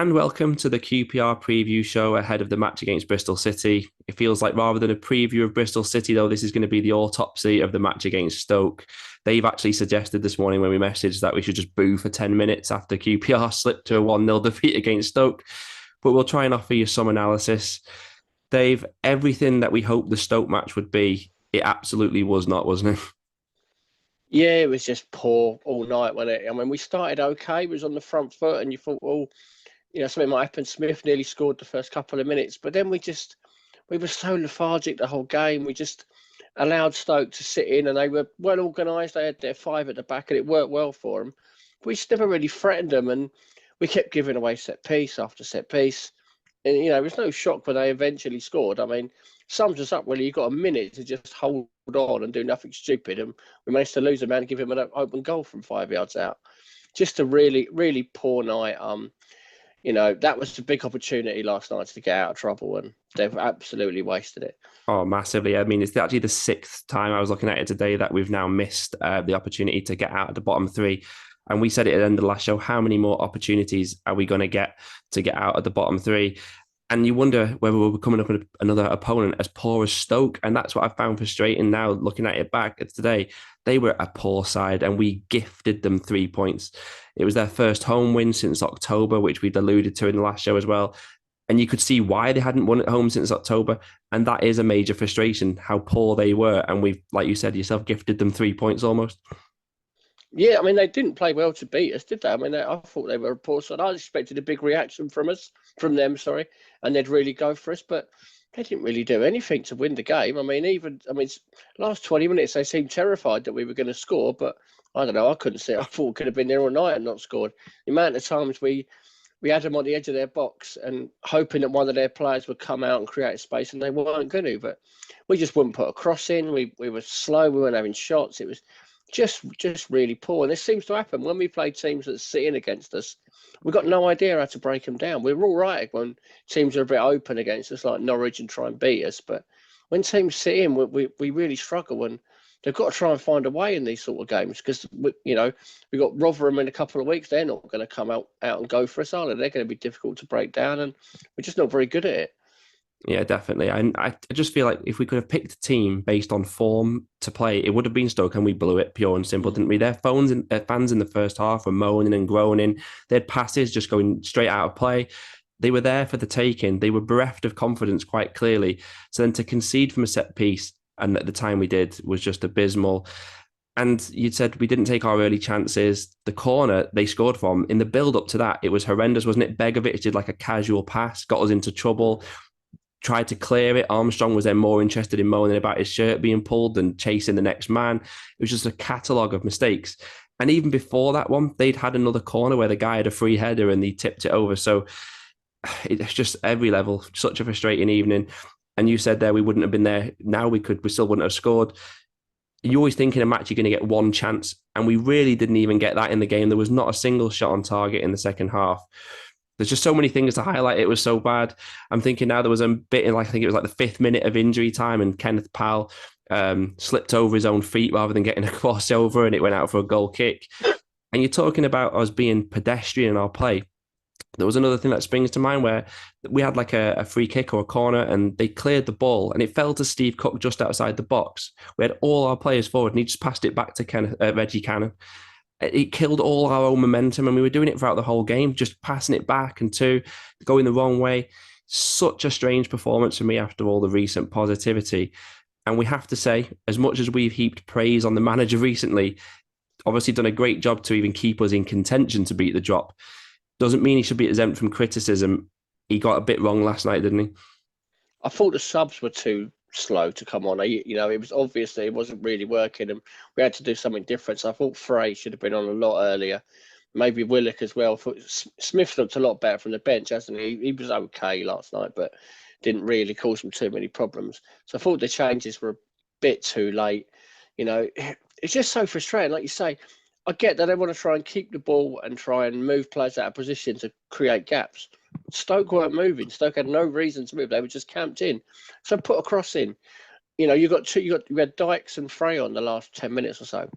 And welcome to the QPR Preview Show ahead of the match against Bristol City. It feels like rather than a preview of Bristol City, though, this is going to be the autopsy of the match against Stoke. They've actually suggested this morning when we messaged that we should just boo for 10 minutes after QPR slipped to a 1-0 defeat against Stoke. But we'll try and offer you some analysis. Dave, everything that we hoped the Stoke match would be, it absolutely was not, wasn't it? Yeah, it was just poor all night, wasn't it? I mean, we started okay, we was on the front foot, and you thought, well, something might happen. Smith nearly scored the first couple of minutes, but then we were so lethargic the whole game. We just allowed Stoke to sit in, and they were well organised. They had their five at the back, and it worked well for them. We just never really threatened them, and we kept giving away set piece after set piece. And, it was no shock when they eventually scored. I mean, sums us up really. You've got a minute to just hold on and do nothing stupid, and we managed to lose a man and give him an open goal from 5 yards out. Just a really, really poor night. That was a big opportunity last night to get out of trouble, and they've absolutely wasted it. Oh, massively. I mean, it's actually the sixth time I was looking at it today that we've now missed the opportunity to get out of the bottom three. And we said it at the end of the last show, how many more opportunities are we going to get out of the bottom three? And you wonder whether we're coming up with another opponent as poor as Stoke. And that's what I found frustrating now, looking at it back today. They were a poor side and we gifted them 3 points. It was their first home win since October, which we'd alluded to in the last show as well. And you could see why they hadn't won at home since October. And that is a major frustration, how poor they were. And we've, like you said yourself, gifted them 3 points almost. Yeah, I mean, they didn't play well to beat us, did they? I mean, I thought they were a poor side. I expected a big reaction from them, and they'd really go for us, but they didn't really do anything to win the game. Last 20 minutes, they seemed terrified that we were going to score, but I don't know, I couldn't see it. I thought we could have been there all night and not scored. The amount of times we had them on the edge of their box and hoping that one of their players would come out and create space, and they weren't going to, but we just wouldn't put a cross in. We were slow, we weren't having shots. It was just really poor. And this seems to happen when we play teams that sit in against us. We've got no idea how to break them down. We're all right when teams are a bit open against us, like Norwich, and try and beat us. But when teams sit in, we really struggle, and they've got to try and find a way in these sort of games because, we've got Rotherham in a couple of weeks. They're not going to come out and go for us, are they? They're going to be difficult to break down, and we're just not very good at it. Yeah, definitely. And I just feel like if we could have picked a team based on form to play, it would have been Stoke, and we blew it pure and simple, didn't we? Their fans in the first half were moaning and groaning. They had passes just going straight out of play. They were there for the taking. They were bereft of confidence quite clearly. So then to concede from a set piece, and at the time we did, was just abysmal. And you'd said we didn't take our early chances. The corner they scored from, in the build-up to that, it was horrendous, wasn't it? Begovic did like a casual pass, got us into trouble, tried to clear it. Armstrong was then more interested in moaning about his shirt being pulled than chasing the next man. It was just a catalogue of mistakes. And even before that one, they'd had another corner where the guy had a free header and he tipped it over. So it's just every level, such a frustrating evening. And you said there we wouldn't have been there. Now we still wouldn't have scored. You always think in a match you're going to get one chance. And we really didn't even get that in the game. There was not a single shot on target in the second half. There's just so many things to highlight. It was so bad. I'm thinking now there was a bit in, I think it was like the 5th minute of injury time, and Kenneth Powell slipped over his own feet rather than getting a crossover, and it went out for a goal kick. And you're talking about us being pedestrian in our play. There was another thing that springs to mind where we had like a free kick or a corner, and they cleared the ball and it fell to Steve Cook just outside the box. We had all our players forward and he just passed it back to Reggie Cannon. It killed all our own momentum, and we were doing it throughout the whole game, just passing it back and going the wrong way. Such a strange performance for me after all the recent positivity. And we have to say, as much as we've heaped praise on the manager recently, obviously done a great job to even keep us in contention to beat the drop. Doesn't mean he should be exempt from criticism. He got a bit wrong last night, didn't he? I thought the subs were too slow to come on. It was obvious that it wasn't really working, and we had to do something different. So I thought Frey should have been on a lot earlier. Maybe Willock as well. I thought Smith looked a lot better from the bench, hasn't he? He was okay last night, but didn't really cause him too many problems. So I thought the changes were a bit too late. It's just so frustrating. Like you say, I get that they want to try and keep the ball and try and move players out of position to create gaps. Stoke weren't moving. Stoke had no reason to move. They were just camped in. So put a cross in. you had Dykes and Frey on the last 10 minutes or so.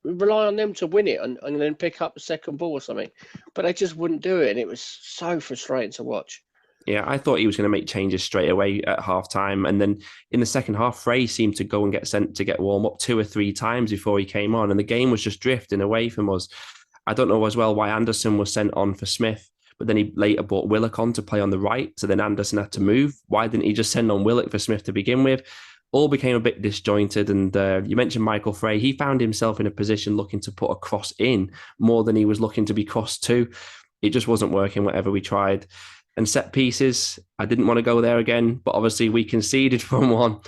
Rely on them to win it and then pick up the second ball or something. But they just wouldn't do it, and it was so frustrating to watch. Yeah, I thought he was going to make changes straight away at half time. And then in the second half, Frey seemed to go and get sent to get warm up 2 or 3 times before he came on. And the game was just drifting away from us. I don't know as well why Anderson was sent on for Smith, but then he later brought Willock on to play on the right. So then Anderson had to move. Why didn't he just send on Willock for Smith to begin with? All became a bit disjointed. And you mentioned Michael Frey. He found himself in a position looking to put a cross in more than he was looking to be crossed to. It just wasn't working, whatever we tried. And set pieces, I didn't want to go there again, but obviously we conceded from one.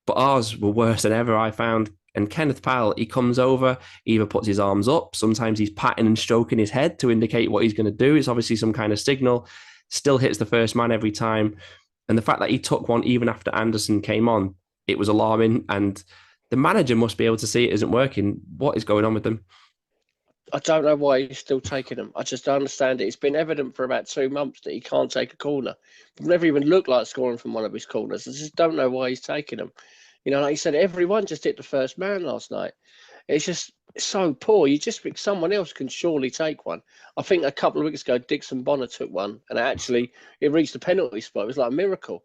But ours were worse than ever, I found. And Kenneth Powell, he comes over, he either puts his arms up, sometimes he's patting and stroking his head to indicate what he's going to do. It's obviously some kind of signal, still hits the first man every time. And the fact that he took one even after Anderson came on, it was alarming. And the manager must be able to see it isn't working. What is going on with them? I don't know why he's still taking them. I just don't understand it. It's been evident for about 2 months that he can't take a corner. We've never even looked like scoring from one of his corners. I just don't know why he's taking them. Like you said, everyone just hit the first man last night. It's just so poor. You just think someone else can surely take one. I think a couple of weeks ago, Dixon Bonner took one, and actually it reached the penalty spot. It was like a miracle.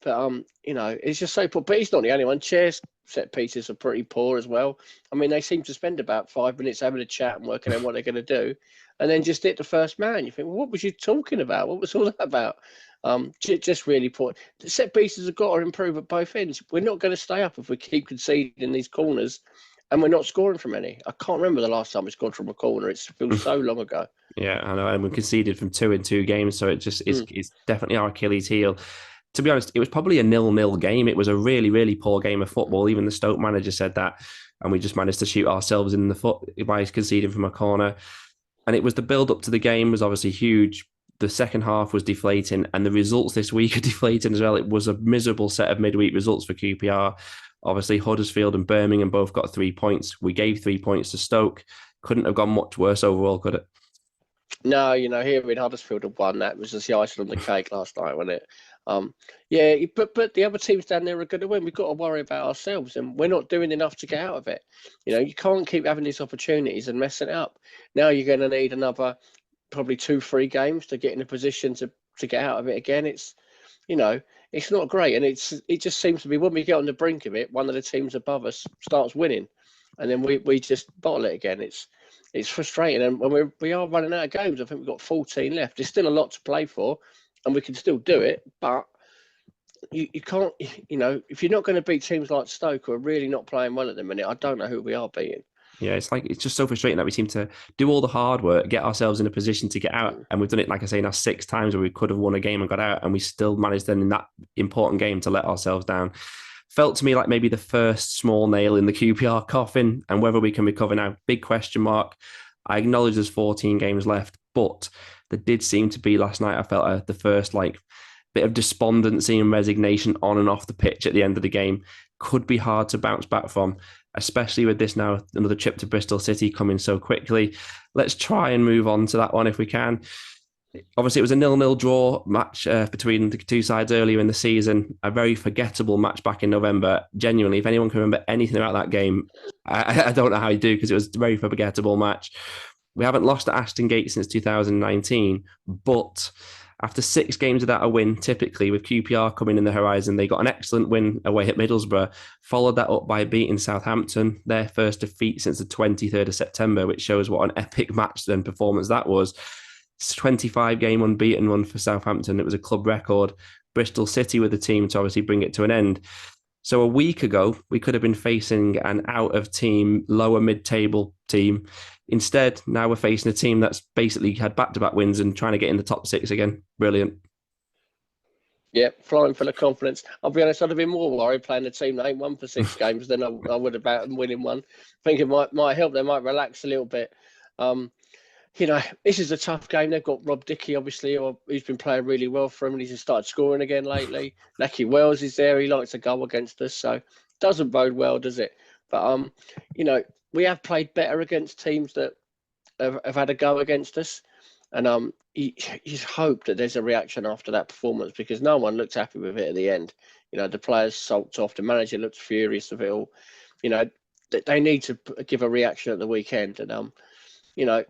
But it's just so poor. But he's not the only one. Chairs set pieces are pretty poor as well. I mean, they seem to spend about 5 minutes having a chat and working out what they're going to do, and then just hit the first man. You think, well, what was you talking about? What was all that about? Just really poor. The set pieces have got to improve at both ends. We're not going to stay up if we keep conceding these corners, and we're not scoring from any. I can't remember the last time we scored from a corner. It feels so long ago. Yeah, I know, and we conceded from 2 in 2 games, so it just is it's definitely our Achilles heel. To be honest, it was probably a 0-0 game. It was a really, really poor game of football. Even the Stoke manager said that, and we just managed to shoot ourselves in the foot by conceding from a corner. And it was the build up to the game was obviously huge. The second half was deflating, and the results this week are deflating as well. It was a miserable set of midweek results for QPR. Obviously, Huddersfield and Birmingham both got 3 points. We gave 3 points to Stoke. Couldn't have gone much worse overall, could it? No, here in Huddersfield have won. That was just the icing on the cake last night, wasn't it? But the other teams down there are going to win. We've got to worry about ourselves, and we're not doing enough to get out of it. You can't keep having these opportunities and messing it up. Now you're going to need another probably 2-3 games to get in a position to get out of it again. It's not great, and it just seems to be when we get on the brink of it, one of the teams above us starts winning, and then we just bottle it again. It's frustrating, and when we are running out of games. I think we've got 14 left. There's still a lot to play for, and we can still do it, but you can't, if you're not going to beat teams like Stoke who are really not playing well at the minute, I don't know who we are beating. Yeah, it's just so frustrating that we seem to do all the hard work, get ourselves in a position to get out, and we've done it, like I say, now 6 times where we could have won a game and got out, and we still managed then in that important game to let ourselves down. Felt to me like maybe the first small nail in the QPR coffin, and whether we can recover now, big question mark. I acknowledge there's 14 games left, but there did seem to be last night, I felt the first bit of despondency and resignation on and off the pitch at the end of the game. Could be hard to bounce back from, especially with this now, another trip to Bristol City coming so quickly. Let's try and move on to that one if we can. Obviously, it was a 0-0 draw match between the two sides earlier in the season, a very forgettable match back in November. Genuinely, if anyone can remember anything about that game, I don't know how you do, because it was a very forgettable match. We haven't lost at Ashton Gate since 2019, but after 6 games without a win, typically with QPR coming in the horizon, they got an excellent win away at Middlesbrough, followed that up by beating Southampton, their first defeat since the 23rd of September, which shows what an epic match and performance that was. 25-game unbeaten run for Southampton. It was a club record. Bristol City with the team to obviously bring it to an end. So a week ago, we could have been facing an out-of-team, lower mid-table team. Instead, now we're facing a team that's basically had back-to-back wins and trying to get in the top 6 again. Brilliant. Yeah, flying full of confidence. I'll be honest, I'd have been more worried playing a team that ain't won for 6 games than I would about them winning one. I think it might help. They might relax a little bit. This is a tough game. They've got Rob Dickie, obviously, who's been playing really well for him, and he's just started scoring again lately. Naki Wells is there. He likes to go against us, so doesn't bode well, does it? But, we have played better against teams that have had a go against us. And you just hope that there's a reaction after that performance, because no one looked happy with it at the end. The players sulked off, the manager looked furious of it all. They need to give a reaction at the weekend. And I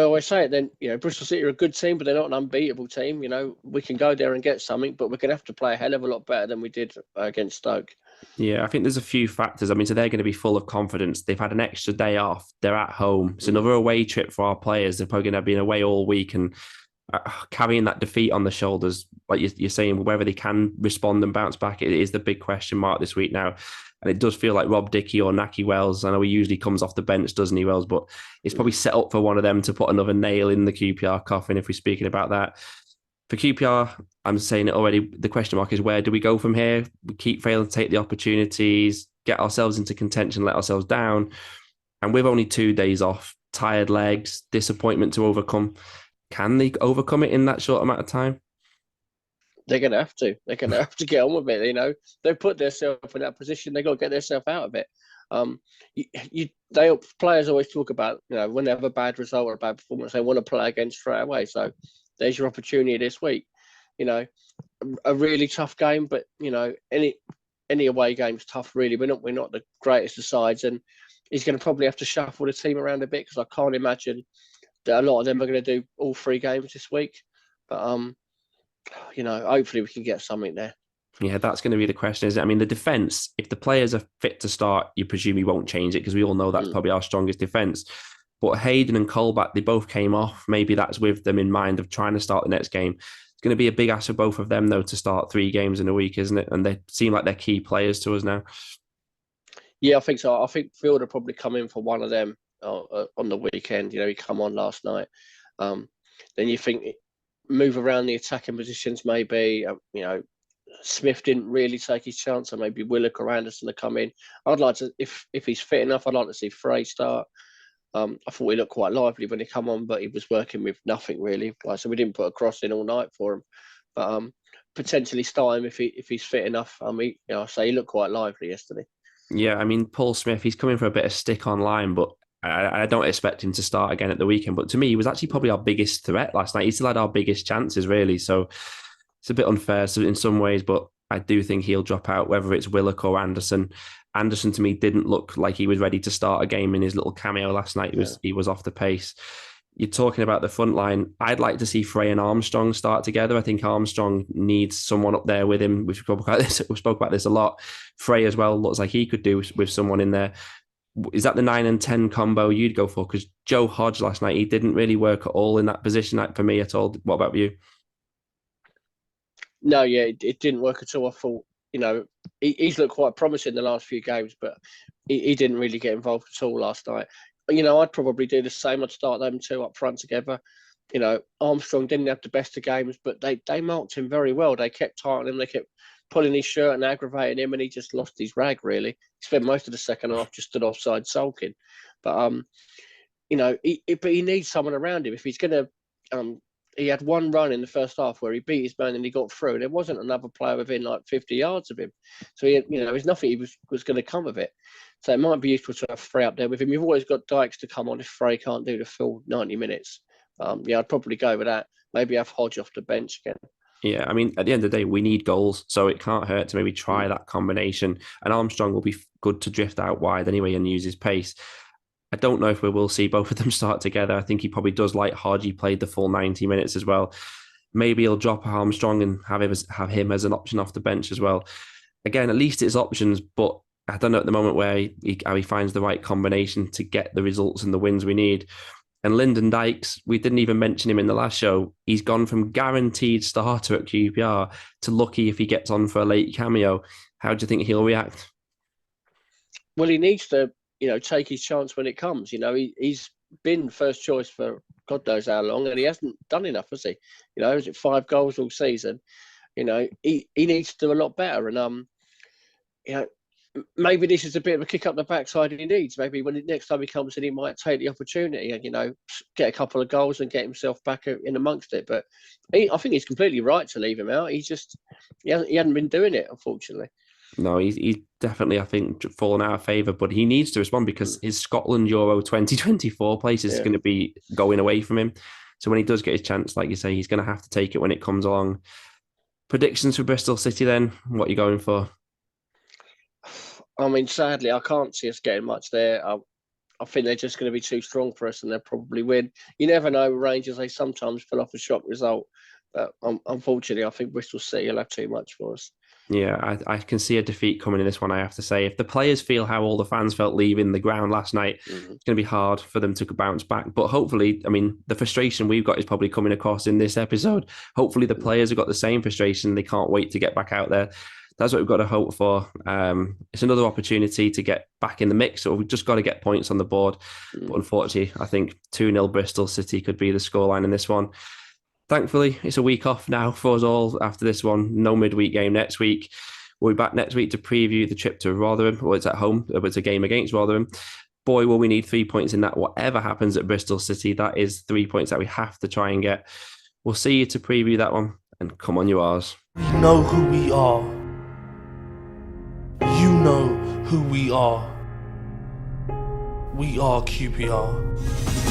always say it then, Bristol City are a good team, but they're not an unbeatable team. We can go there and get something, but we're going to have to play a hell of a lot better than we did against Stoke. Yeah, I think there's a few factors. I mean, so they're going to be full of confidence. They've had an extra day off. They're at home. It's another away trip for our players. They're probably going to be away all week, and carrying that defeat on the shoulders, like you're saying, whether they can respond and bounce back, it is the big question mark this week now. And it does feel like Rob Dickey or Naki Wells, I know he usually comes off the bench, doesn't he, Wells? But it's probably set up for one of them to put another nail in the QPR coffin if we're speaking about that. For QPR, I'm saying it already, the question mark is, where do we go from here? We keep failing to take the opportunities, get ourselves into contention, let ourselves down. And with only 2 days off, tired legs, disappointment to overcome, can they overcome it in that short amount of time? They're going to have to. They're going to have to get on with it. They've put themselves in that position. They've got to get themselves out of it. Players always talk about, when they have a bad result or a bad performance, they want to play again straight away. So there's your opportunity this week. A really tough game, but any away game's tough. Really, we're not the greatest of sides, and he's going to probably have to shuffle the team around a bit, because I can't imagine that a lot of them are going to do all 3 games this week. But hopefully we can get something there. Yeah, that's going to be the question, isn't it? I mean, the defence, if the players are fit to start, you presume you won't change it, because we all know that's probably our strongest defence. But Hayden and Colback, they both came off. Maybe that's with them in mind of trying to start the next game. It's going to be a big ask for both of them, though, to start 3 games in a week, isn't it? And they seem like they're key players to us now. Yeah, I think so. I think Field will probably come in for one of them on the weekend. He come on last night. Then you think move around the attacking positions, maybe. Smith didn't really take his chance, so maybe Willock or Anderson to come in. I'd like to, if he's fit enough, I'd like to see Frey start. I thought he looked quite lively when he come on, but he was working with nothing really. So we didn't put a cross in all night for him. But potentially start him if he's fit enough. I say he looked quite lively yesterday. Yeah, I mean, Paul Smith, he's coming for a bit of stick online, but I don't expect him to start again at the weekend. But to me, he was actually probably our biggest threat last night. He still had our biggest chances, really. So it's a bit unfair in some ways, but I do think he'll drop out, whether it's Willock or Anderson. Anderson, to me, didn't look like he was ready to start a game in his little cameo last night. He was off the pace. You're talking about the front line. I'd like to see Frey and Armstrong start together. I think Armstrong needs someone up there with him. We spoke about this a lot. Frey as well looks like he could do with someone in there. Is that the 9 and 10 combo you'd go for? Because Joe Hodge last night, he didn't really work at all in that position for me at all. What about you? No, yeah, it didn't work at all. I thought, he's looked quite promising the last few games, but he didn't really get involved at all last night. I'd probably do the same. I'd start them 2 up front together. Armstrong didn't have the best of games, but they marked him very well. They kept tightening him. They kept pulling his shirt and aggravating him, and he just lost his rag, really. He spent most of the second half just stood offside sulking. But, he needs someone around him. If he's going to... he had one run in the first half where he beat his man and he got through. There wasn't another player within like 50 yards of him. So, there's nothing he was going to come of it. So it might be useful to have Frey up there with him. You've always got Dykes to come on if Frey can't do the full 90 minutes. I'd probably go with that. Maybe have Hodge off the bench again. Yeah, I mean, at the end of the day, we need goals, so it can't hurt to maybe try that combination. And Armstrong will be good to drift out wide anyway and use his pace. I don't know if we will see both of them start together. I think he probably does like Hodge. He played the full 90 minutes as well. Maybe he'll drop Armstrong and have him as an option off the bench as well. Again, at least it's options, but I don't know at the moment how he finds the right combination to get the results and the wins we need. And Lyndon Dykes, we didn't even mention him in the last show. He's gone from guaranteed starter at QPR to lucky if he gets on for a late cameo. How do you think he'll react? Well, he needs to, take his chance when it comes. He's been first choice for God knows how long, and he hasn't done enough, has he? Is it 5 goals all season? He needs to do a lot better. And maybe this is a bit of a kick up the backside he needs. Maybe when next time he comes in, he might take the opportunity and, get a couple of goals and get himself back in amongst it. But I think he's completely right to leave him out. He hasn't been doing it, unfortunately. No, he's definitely, I think, fallen out of favour, but he needs to respond because his Scotland Euro 2024 place is going to be going away from him. So when he does get his chance, like you say, he's going to have to take it when it comes along. Predictions for Bristol City then? What are you going for? I mean, sadly, I can't see us getting much there. I think they're just going to be too strong for us and they'll probably win. You never know, Rangers, they sometimes pull off a shock result. But unfortunately, I think Bristol City will have too much for us. Yeah, I can see a defeat coming in this one, I have to say. If the players feel how all the fans felt leaving the ground last night, it's going to be hard for them to bounce back. But hopefully, I mean, the frustration we've got is probably coming across in this episode. Hopefully, the players have got the same frustration. They can't wait to get back out there. That's what we've got to hope for. It's another opportunity to get back in the mix. So we've just got to get points on the board. But unfortunately, I think 2-0 Bristol City could be the scoreline in this one. Thankfully, it's a week off now for us all after this one. No midweek game next week. We'll be back next week to preview the trip to Rotherham. Well, it's at home, but it's a game against Rotherham. Boy, will we need 3 points in that. Whatever happens at Bristol City, that is 3 points that we have to try and get. We'll see you to preview that one. And come on, you R's. We know who we are. You know who we are. We are QPR.